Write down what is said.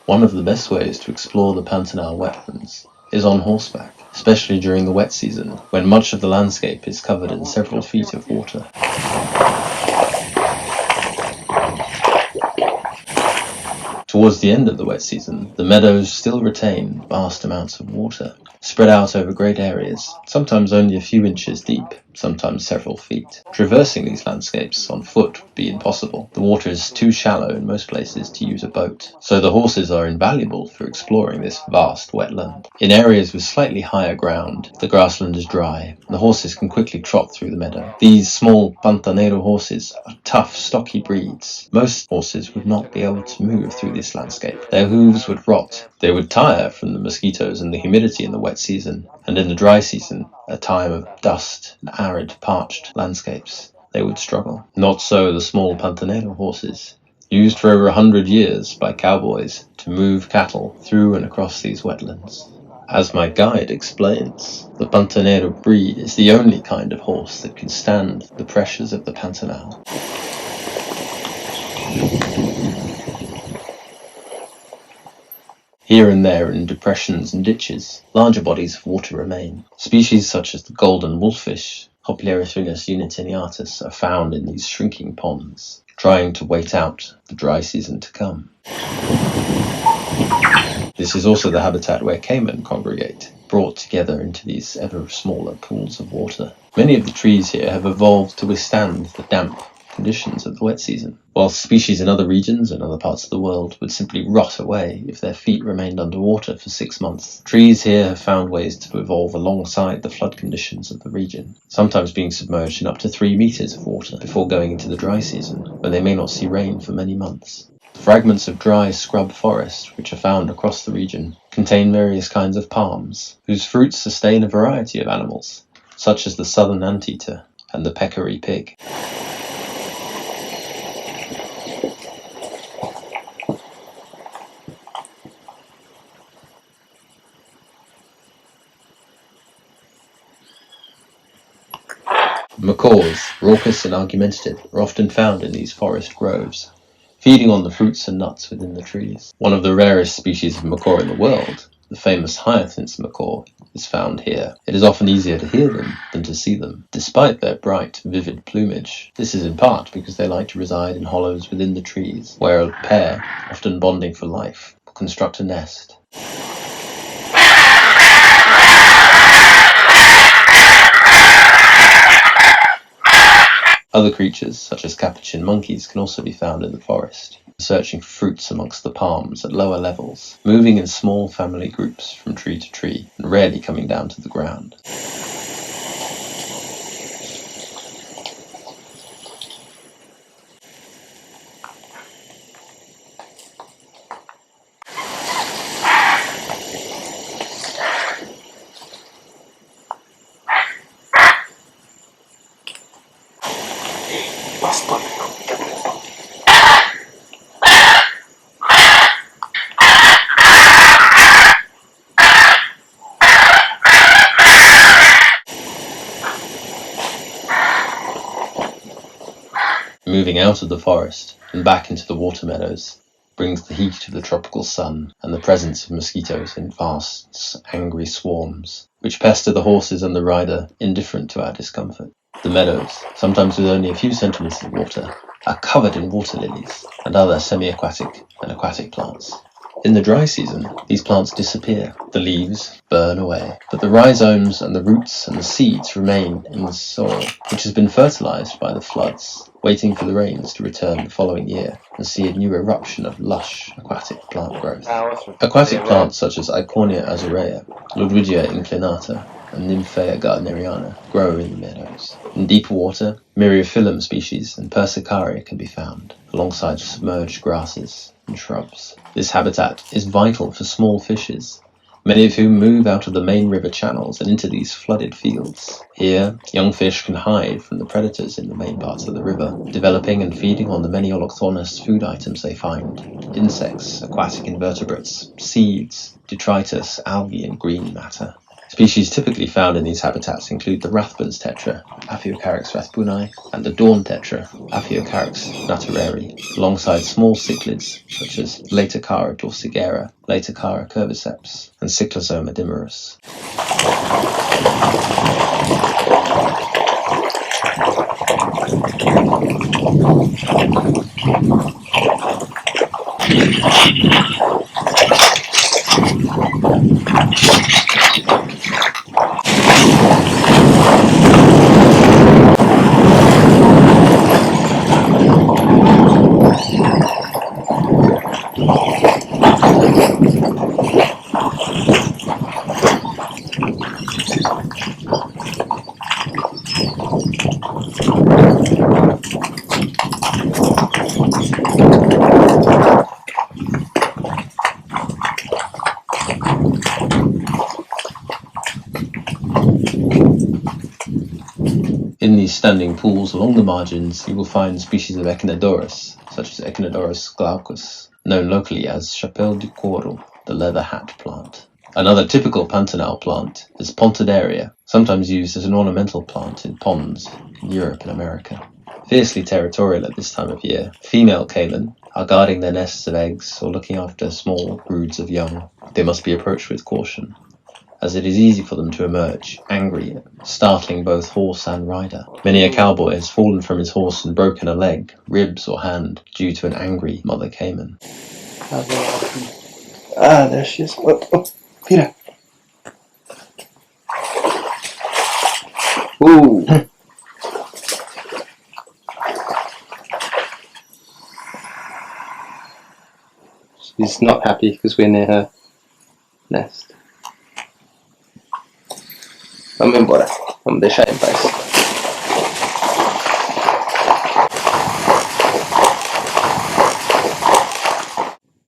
One of the best ways to explore the Pantanal wetlands is on horseback, especially during the wet season, when much of the landscape is covered in several feet of water. Towards the end of the wet season, the meadows still retain vast amounts of water, spread out over great areas, sometimes only a few inches deep, sometimes several feet. Traversing these landscapes on foot would be impossible. The water is too shallow in most places to use a boat, so the horses are invaluable for exploring this vast wetland. In areas with slightly higher ground, the grassland is dry, and the horses can quickly trot through the meadow. These small Pantanal horses are tough, stocky breeds. Most horses would not be able to move through this landscape. Their hooves would rot. They would tire from the mosquitoes and the humidity in the wet season, and in the dry season, a time of dust and arid, parched landscapes, they would struggle. Not so the small Pantanal horses, used for over 100 years by cowboys to move cattle through and across these wetlands. As my guide explains, the Pantanal breed is the only kind of horse that can stand the pressures of the Pantanal. Here and there in depressions and ditches, larger bodies of water remain. Species such as the golden wolffish, Hopleurophinus unitenatus, are found in these shrinking ponds, trying to wait out the dry season to come. This is also the habitat where caiman congregate, brought together into these ever smaller pools of water. Many of the trees here have evolved to withstand the damp conditions of the wet season, while species in other regions and other parts of the world would simply rot away if their feet remained underwater for 6 months. Trees here have found ways to evolve alongside the flood conditions of the region, sometimes being submerged in up to 3 meters of water before going into the dry season, when they may not see rain for many months. Fragments of dry scrub forest, which are found across the region, contain various kinds of palms, whose fruits sustain a variety of animals, such as the southern anteater and the peccary pig. Macaws, raucous and argumentative, are often found in these forest groves, feeding on the fruits and nuts within the trees. One of the rarest species of macaw in the world, the famous hyacinth macaw, is found here. It is often easier to hear them than to see them, despite their bright, vivid plumage. This is in part because they like to reside in hollows within the trees, where a pair, often bonding for life, will construct a nest. Other creatures, such as capuchin monkeys, can also be found in the forest, searching for fruits amongst the palms at lower levels, moving in small family groups from tree to tree, and rarely coming down to the ground. Moving out of the forest and back into the water meadows brings the heat of the tropical sun and the presence of mosquitoes in vast, angry swarms, which pester the horses and the rider, indifferent to our discomfort. The meadows, sometimes with only a few centimetres of water, are covered in water lilies and other semi-aquatic and aquatic plants. In the dry season, these plants disappear. The leaves burn away, but the rhizomes and the roots and the seeds remain in the soil, which has been fertilized by the floods, waiting for the rains to return the following year and see a new eruption of lush aquatic plant growth. Aquatic plants such as Eichhornia azurea, Ludwigia inclinata, and Nymphaea gardneriana grow in the meadows. In deeper water, Myriophyllum species and Persicaria can be found, alongside submerged grasses and shrubs. This habitat is vital for small fishes, many of whom move out of the main river channels and into these flooded fields. Here, young fish can hide from the predators in the main parts of the river, developing and feeding on the many allochthonous food items they find: insects, aquatic invertebrates, seeds, detritus, algae, and green matter. Species typically found in these habitats include the rathbun's tetra, Apheocaryx rathbuni, and the dawn tetra, Apheocaryx natureri, alongside small cichlids such as Laetocara dorsigera, Laetocara curviceps, and Cyclosoma dimerus. In these standing pools along the margins, you will find species of Echinodorus, such as Echinodorus glaucus, known locally as Chapelle du Courreau, the leather hat plant. Another typical Pantanal plant is Pontederia, sometimes used as an ornamental plant in ponds in Europe and America. Fiercely territorial at this time of year, female caiman are guarding their nests of eggs or looking after small broods of young. They must be approached with caution, as it is easy for them to emerge, angry, startling both horse and rider. Many a cowboy has fallen from his horse and broken a leg, ribs or hand due to an angry mother caiman. There she is. Oh, Peter. Ooh. She's not happy because we're near her nest. Vamos embora. Vamos deixar em paz.